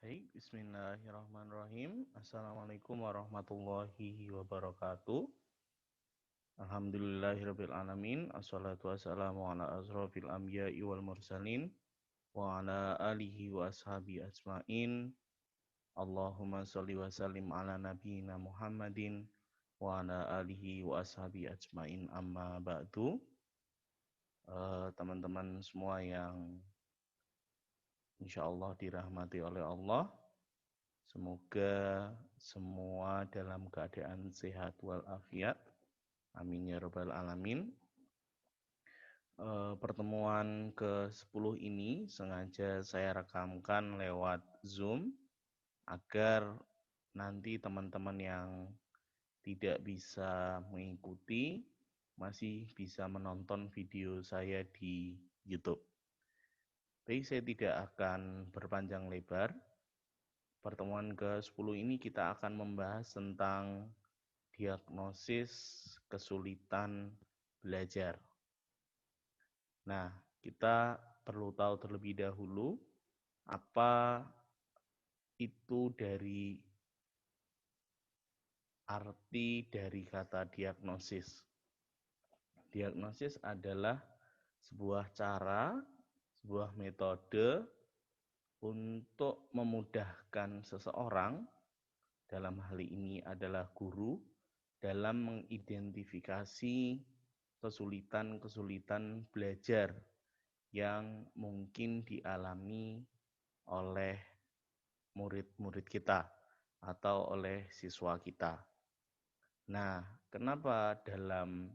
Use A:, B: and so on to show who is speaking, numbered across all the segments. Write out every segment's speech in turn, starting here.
A: Baik, bismillahirrahmanirrahim. Assalamualaikum warahmatullahi wabarakatuh. Alhamdulillahirrabbilalamin. Assalatu wassalamu ala asrofil anbiya'i wal mursalin. Wa ala alihi wa ashabi ajmain. Allahumma sholli wa sallim ala nabiyyina Muhammadin. Wa ala alihi wa ashabi ajmain amma ba'du. Teman-teman semua yang insya Allah dirahmati oleh Allah. Semoga semua dalam keadaan sehat walafiat. Amin ya rabbal alamin. Pertemuan ke-10 ini sengaja saya rekamkan lewat Zoom agar nanti teman-teman yang tidak bisa mengikuti masih bisa menonton video saya di YouTube. Baik, saya tidak akan berpanjang lebar. Pertemuan ke-10 ini kita akan membahas tentang diagnosis kesulitan belajar. Nah, kita perlu tahu terlebih dahulu apa itu dari arti dari kata diagnosis. Diagnosis adalah sebuah cara, sebuah metode untuk memudahkan seseorang, dalam hal ini adalah guru, dalam mengidentifikasi kesulitan-kesulitan belajar yang mungkin dialami oleh murid-murid kita atau oleh siswa kita. Nah, kenapa dalam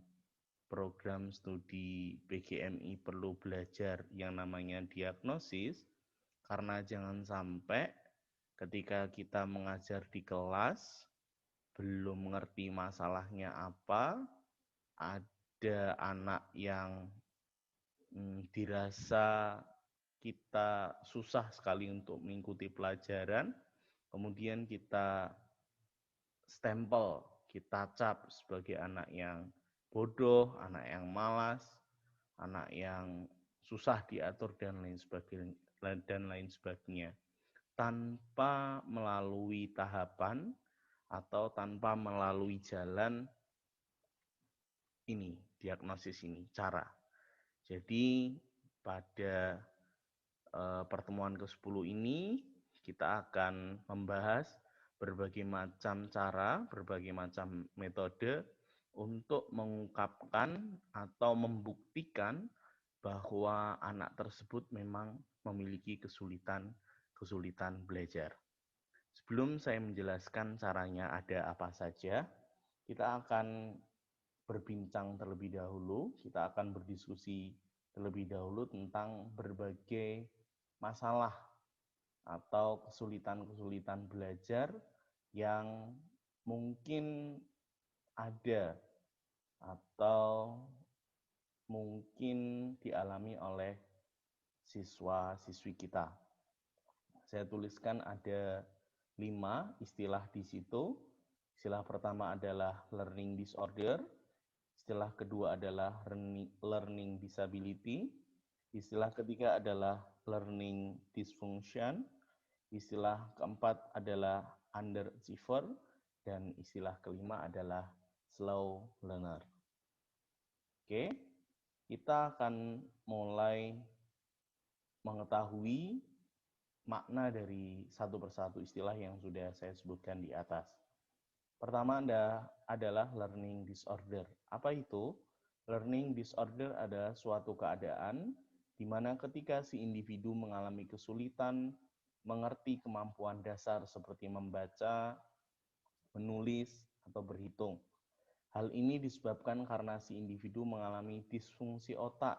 A: program studi PGMI perlu belajar yang namanya diagnosis? Karena jangan sampai ketika kita mengajar di kelas, belum mengerti masalahnya apa, ada anak yang dirasa kita susah sekali untuk mengikuti pelajaran, kemudian kita stempel, kita cap sebagai anak yang bodoh, anak yang malas, anak yang susah diatur dan lain sebagainya, tanpa melalui tahapan atau tanpa melalui jalan ini, diagnosis ini, cara. Jadi pada pertemuan ke-10 ini kita akan membahas berbagai macam cara, berbagai macam metode untuk mengungkapkan atau membuktikan bahwa anak tersebut memang memiliki kesulitan belajar. Sebelum saya menjelaskan caranya ada apa saja, kita akan berbincang terlebih dahulu, kita akan berdiskusi terlebih dahulu tentang berbagai masalah atau kesulitan-kesulitan belajar yang mungkin ada atau mungkin dialami oleh siswa-siswi kita. Saya tuliskan ada 5 istilah di situ. Istilah pertama adalah learning disorder, istilah kedua adalah learning disability, istilah ketiga adalah learning dysfunction, istilah keempat adalah underachiever, dan istilah kelima adalah slow learner. Oke, kita akan mulai mengetahui makna dari satu persatu istilah yang sudah saya sebutkan di atas. Pertama adalah learning disorder. Apa itu? Learning disorder adalah suatu keadaan di mana ketika si individu mengalami kesulitan mengerti kemampuan dasar seperti membaca, menulis, atau berhitung. Hal ini disebabkan karena si individu mengalami disfungsi otak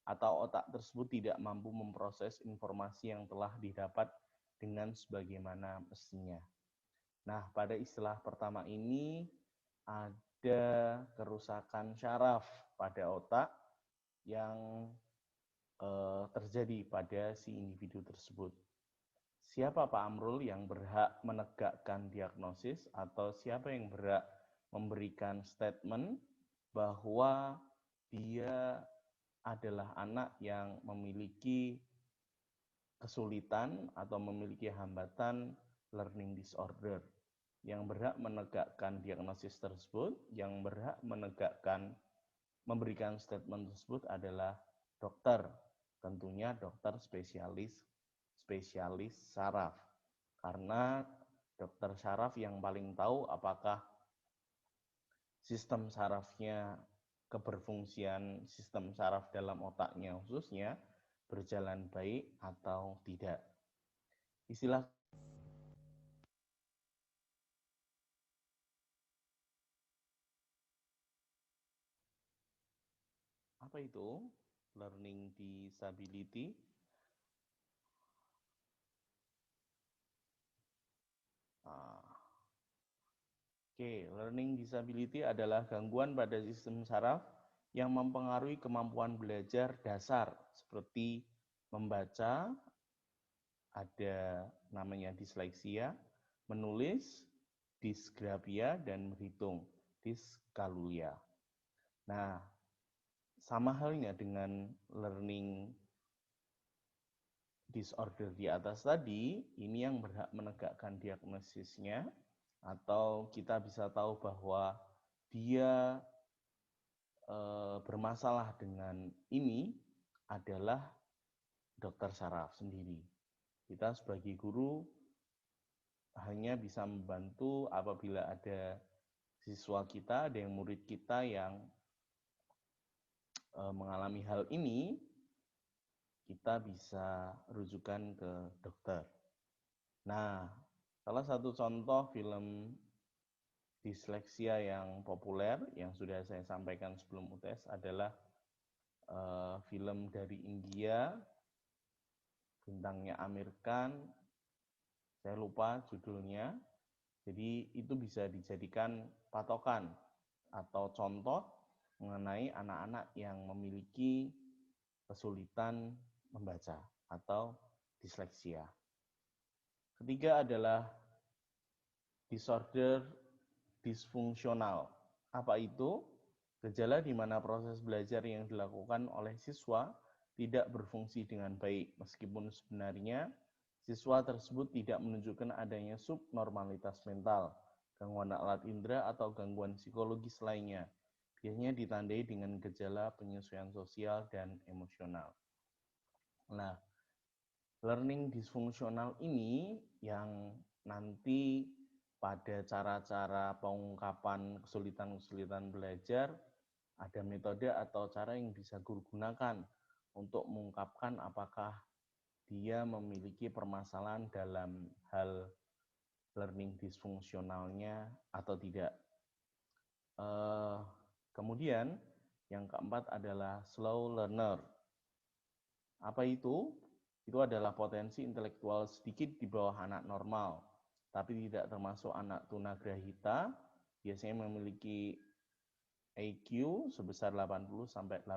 A: atau otak tersebut tidak mampu memproses informasi yang telah didapat dengan sebagaimana mestinya. Nah, pada istilah pertama ini ada kerusakan syaraf pada otak yang terjadi pada si individu tersebut. Siapa Pak Amrul yang berhak menegakkan diagnosis atau siapa yang berhak memberikan statement bahwa dia adalah anak yang memiliki kesulitan atau memiliki hambatan learning disorder. Yang berhak menegakkan diagnosis tersebut, yang berhak memberikan statement tersebut adalah dokter. Tentunya dokter spesialis saraf. Karena dokter saraf yang paling tahu apakah sistem sarafnya, keberfungsian sistem saraf dalam otaknya khususnya berjalan baik atau tidak. Istilah apa itu? Learning disability. Learning disability adalah gangguan pada sistem saraf yang mempengaruhi kemampuan belajar dasar seperti membaca, ada namanya disleksia, menulis, disgrafia, dan berhitung, diskalulia. Nah, sama halnya dengan learning disorder di atas tadi, ini yang berhak menegakkan diagnosisnya, atau kita bisa tahu bahwa dia bermasalah dengan ini adalah dokter saraf sendiri. Kita sebagai guru hanya bisa membantu apabila ada siswa kita, ada yang murid kita yang mengalami hal ini, kita bisa rujukan ke dokter. Nah, salah satu contoh film disleksia yang populer yang sudah saya sampaikan sebelum UTS adalah film dari India, bintangnya Amir Khan, saya lupa judulnya. Jadi itu bisa dijadikan patokan atau contoh mengenai anak-anak yang memiliki kesulitan membaca atau disleksia. Ketiga adalah disorder disfungsional. Apa itu? Gejala di mana proses belajar yang dilakukan oleh siswa tidak berfungsi dengan baik, meskipun sebenarnya siswa tersebut tidak menunjukkan adanya subnormalitas mental, gangguan alat indera, atau gangguan psikologis lainnya. Biasanya ditandai dengan gejala penyesuaian sosial dan emosional. Nah, learning disfungsional ini yang nanti pada cara-cara pengungkapan kesulitan-kesulitan belajar, ada metode atau cara yang bisa guru gunakan untuk mengungkapkan apakah dia memiliki permasalahan dalam hal learning disfungsionalnya atau tidak. Kemudian yang keempat adalah slow learner. Apa itu? Itu adalah potensi intelektual sedikit di bawah anak normal, tapi tidak termasuk anak tunagrahita, biasanya memiliki IQ sebesar 80-85.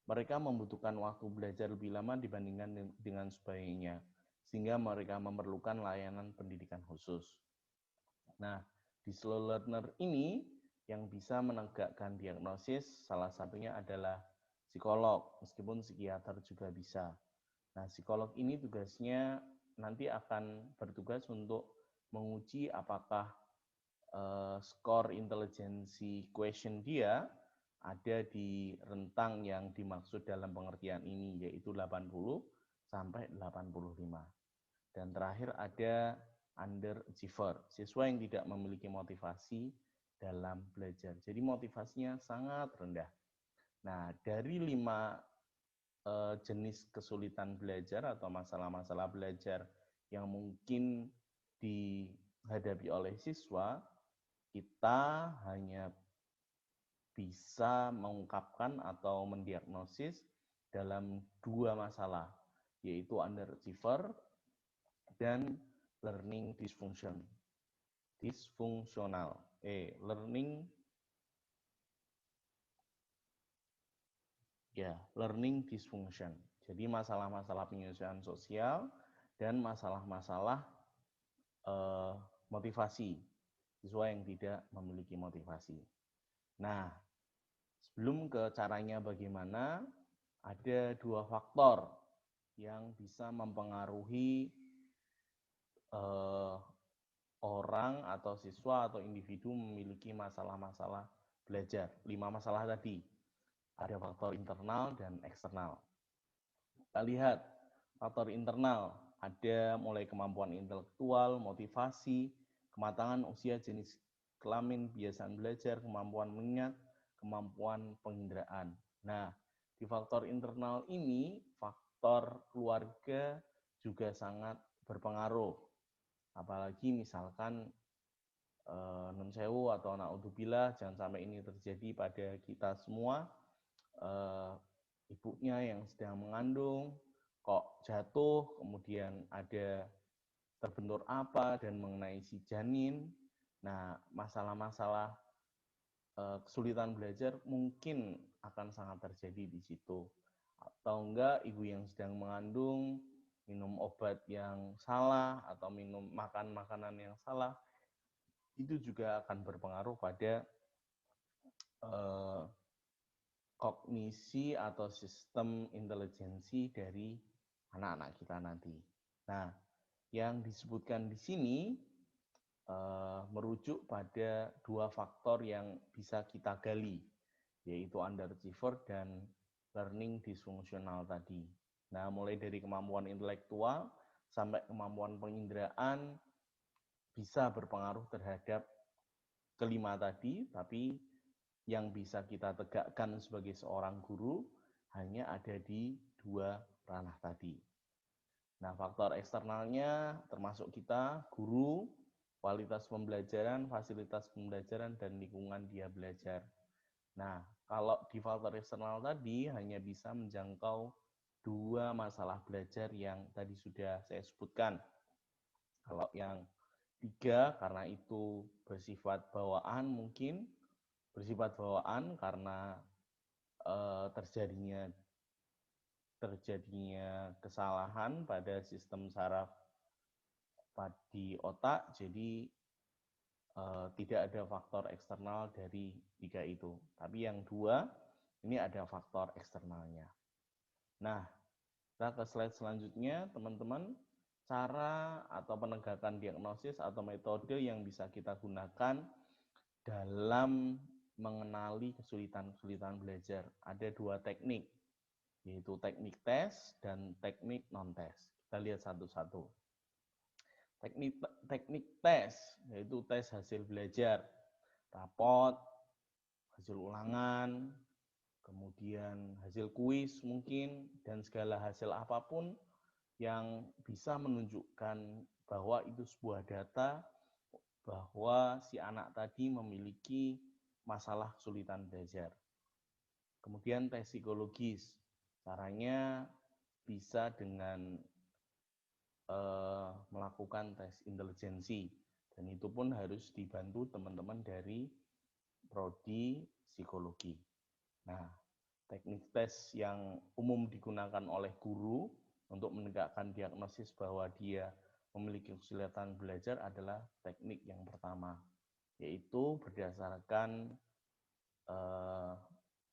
A: Mereka membutuhkan waktu belajar lebih lama dibandingkan dengan sebaiknya, sehingga mereka memerlukan layanan pendidikan khusus. Nah, di slow learner ini yang bisa menegakkan diagnosis salah satunya adalah psikolog, meskipun psikiater juga bisa. Nah, psikolog ini tugasnya nanti akan bertugas untuk menguji apakah skor intelijensi question dia ada di rentang yang dimaksud dalam pengertian ini, yaitu 80 sampai 85. Dan terakhir ada underachiever, siswa yang tidak memiliki motivasi dalam belajar. Jadi motivasinya sangat rendah. Nah, dari 5 jenis kesulitan belajar atau masalah-masalah belajar yang mungkin dihadapi oleh siswa, kita hanya bisa mengungkapkan atau mendiagnosis dalam 2 masalah, yaitu underachiever dan learning disfungsional. Learning dysfunction. Jadi masalah-masalah penyesuaian sosial dan masalah-masalah motivasi, siswa yang tidak memiliki motivasi. Nah, sebelum ke caranya bagaimana, ada 2 faktor yang bisa mempengaruhi orang atau siswa atau individu memiliki masalah-masalah belajar. 5 masalah tadi. Ada faktor internal dan eksternal. Kita lihat faktor internal, ada mulai kemampuan intelektual, motivasi, kematangan usia, jenis kelamin, kebiasaan belajar, kemampuan mengingat, kemampuan penginderaan. Nah, di faktor internal ini, faktor keluarga juga sangat berpengaruh. Apalagi misalkan nun sewu atau naudzubillah, jangan sampai ini terjadi pada kita semua. Ibunya yang sedang mengandung kok jatuh, kemudian ada terbentur apa dan mengenai si janin. Nah, masalah-masalah kesulitan belajar mungkin akan sangat terjadi di situ. Atau enggak ibu yang sedang mengandung minum obat yang salah atau makan makanan yang salah, itu juga akan berpengaruh pada kognisi atau sistem intelijensi dari anak-anak kita nanti. Nah, yang disebutkan di sini merujuk pada 2 faktor yang bisa kita gali, yaitu underachiever dan learning disfungsional tadi. Nah, mulai dari kemampuan intelektual sampai kemampuan penginderaan bisa berpengaruh terhadap kelima tadi, tapi yang bisa kita tegakkan sebagai seorang guru hanya ada di 2 ranah tadi. Nah, faktor eksternalnya termasuk kita, guru, kualitas pembelajaran, fasilitas pembelajaran, dan lingkungan dia belajar. Nah, kalau di faktor eksternal tadi hanya bisa menjangkau 2 masalah belajar yang tadi sudah saya sebutkan. Kalau yang 3 karena itu bersifat bawaan, mungkin bersifat bawaan karena terjadinya kesalahan pada sistem saraf di otak, jadi tidak ada faktor eksternal dari 3 itu. Tapi yang 2 ini ada faktor eksternalnya. Nah, kita ke slide selanjutnya, teman-teman. Cara atau penegakan diagnosis atau metode yang bisa kita gunakan dalam mengenali kesulitan-kesulitan belajar. Ada 2 teknik, yaitu teknik tes dan teknik non-tes. Kita lihat satu-satu. Teknik tes, yaitu tes hasil belajar, rapot, hasil ulangan, kemudian hasil kuis mungkin, dan segala hasil apapun yang bisa menunjukkan bahwa itu sebuah data bahwa si anak tadi memiliki masalah kesulitan belajar. Kemudian tes psikologis, caranya bisa dengan melakukan tes intelijensi, dan itu pun harus dibantu teman-teman dari prodi psikologi. Nah, teknik tes yang umum digunakan oleh guru untuk menegakkan diagnosis bahwa dia memiliki kesulitan belajar adalah teknik yang pertama, yaitu berdasarkan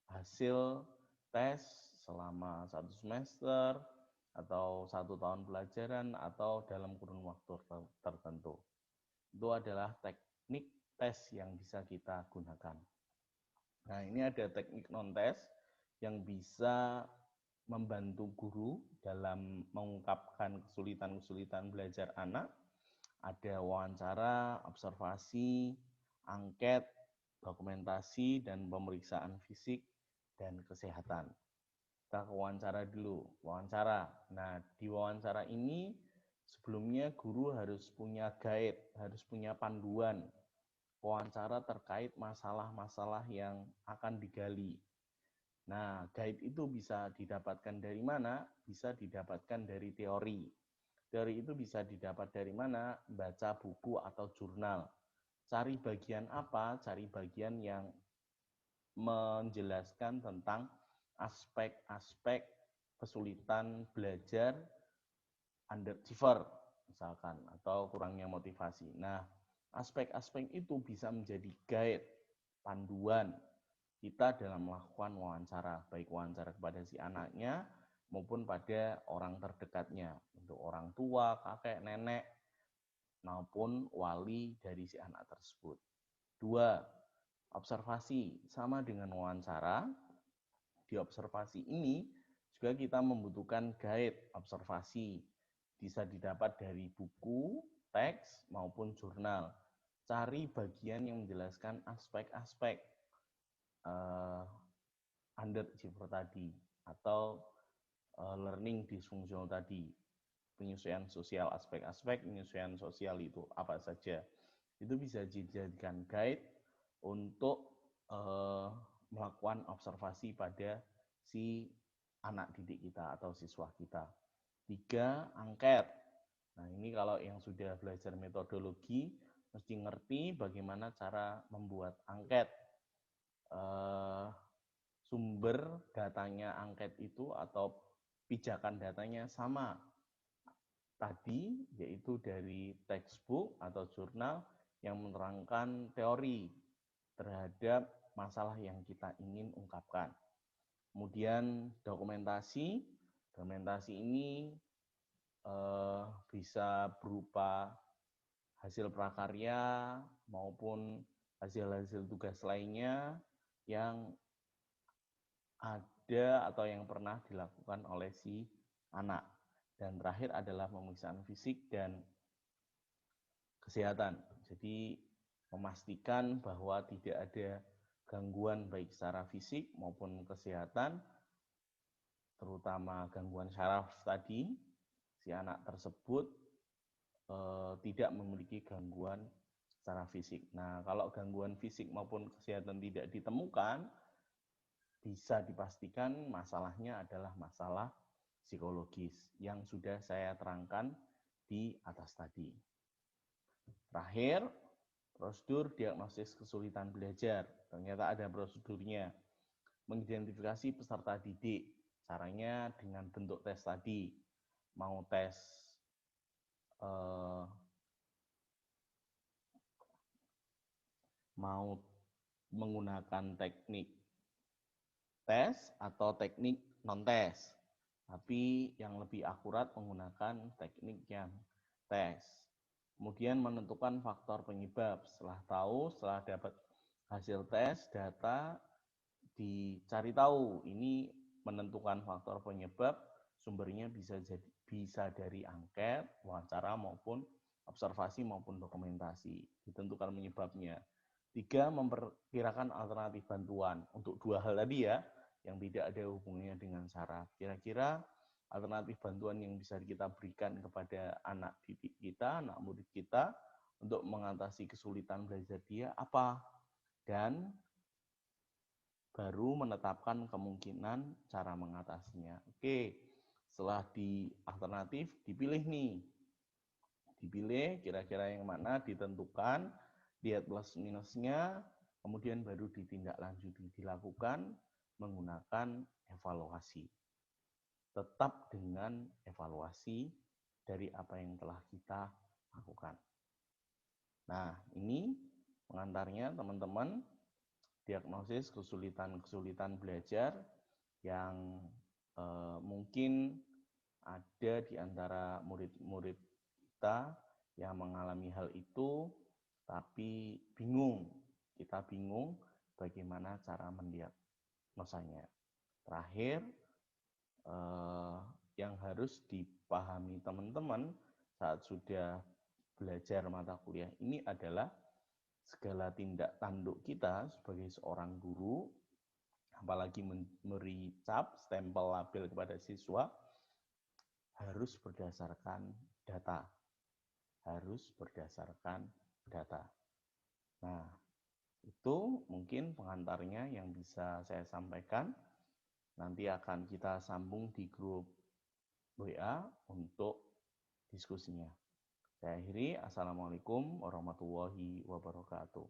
A: hasil tes selama 1 semester atau 1 tahun pelajaran atau dalam kurun waktu tertentu. Itu adalah teknik tes yang bisa kita gunakan. Nah, ini ada teknik non-tes yang bisa membantu guru dalam mengungkapkan kesulitan-kesulitan belajar anak. Ada wawancara, observasi, angket, dokumentasi, dan pemeriksaan fisik dan kesehatan. Kita ke wawancara dulu. Wawancara. Nah, di wawancara ini sebelumnya guru harus punya guide, harus punya panduan wawancara terkait masalah-masalah yang akan digali. Nah, guide itu bisa didapatkan dari mana? Bisa didapatkan dari teori. Teori itu bisa didapat dari mana? Baca buku atau jurnal. Cari bagian apa? Cari bagian yang menjelaskan tentang aspek-aspek kesulitan belajar underachiever misalkan, atau kurangnya motivasi. Nah, aspek-aspek itu bisa menjadi guide, panduan kita dalam melakukan wawancara, baik wawancara kepada si anaknya maupun pada orang terdekatnya, untuk orang tua, kakek, nenek, maupun wali dari si anak tersebut. 2. Observasi, sama dengan wawancara. Di observasi ini juga kita membutuhkan guide observasi, bisa didapat dari buku, teks, maupun jurnal. Cari bagian yang menjelaskan aspek-aspek underachiever tadi, atau learning disfungsional tadi, penyesuaian sosial, aspek-aspek penyesuaian sosial itu apa saja. Itu bisa dijadikan guide untuk melakukan observasi pada si anak didik kita atau siswa kita. 3. Angket. Nah, ini kalau yang sudah belajar metodologi mesti ngerti bagaimana cara membuat angket. Sumber datanya angket itu atau pijakan datanya sama tadi, yaitu dari textbook atau jurnal yang menerangkan teori terhadap masalah yang kita ingin ungkapkan. Kemudian dokumentasi ini bisa berupa hasil prakarya maupun hasil-hasil tugas lainnya yang ada atau yang pernah dilakukan oleh si anak. Dan terakhir adalah pemeriksaan fisik dan kesehatan. Jadi memastikan bahwa tidak ada gangguan baik secara fisik maupun kesehatan, terutama gangguan syaraf tadi, si anak tersebut tidak memiliki gangguan secara fisik. Nah, kalau gangguan fisik maupun kesehatan tidak ditemukan, bisa dipastikan masalahnya adalah masalah psikologis yang sudah saya terangkan di atas tadi. Terakhir, prosedur diagnosis kesulitan belajar. Ternyata ada prosedurnya. Mengidentifikasi peserta didik. Caranya dengan bentuk tes tadi. Mau tes mau menggunakan teknik tes atau teknik non-tes. Tapi yang lebih akurat menggunakan teknik yang tes. Kemudian menentukan faktor penyebab. Setelah dapat hasil tes, data, dicari tahu. Ini menentukan faktor penyebab, sumbernya bisa dari angket, wawancara, maupun observasi maupun dokumentasi. Ditentukan penyebabnya. 3. Memperkirakan alternatif bantuan. Untuk 2 hal tadi ya, yang tidak ada hubungannya dengan saraf. Kira-kira alternatif bantuan yang bisa kita berikan kepada anak didik kita, anak murid kita, untuk mengatasi kesulitan belajar dia apa? Dan baru menetapkan kemungkinan cara mengatasinya. Oke, setelah di alternatif, dipilih nih. Dipilih kira-kira yang mana, ditentukan, lihat plus minusnya, kemudian baru ditindaklanjuti, dilakukan menggunakan evaluasi. Tetap dengan evaluasi dari apa yang telah kita lakukan. Nah, ini pengantarnya teman-teman, diagnosis kesulitan belajar yang mungkin ada di antara murid-murid kita yang mengalami hal itu, tapi bingung. Kita bingung bagaimana cara mendiagnosanya. Terakhir, yang harus dipahami teman-teman saat sudah belajar mata kuliah ini adalah segala tindak tanduk kita sebagai seorang guru, apalagi memberi cap, stempel, label kepada siswa, harus berdasarkan data. Harus berdasarkan data. Nah, itu mungkin pengantarnya yang bisa saya sampaikan. Nanti akan kita sambung di grup WA untuk diskusinya. Saya akhiri, Assalamualaikum warahmatullahi wabarakatuh.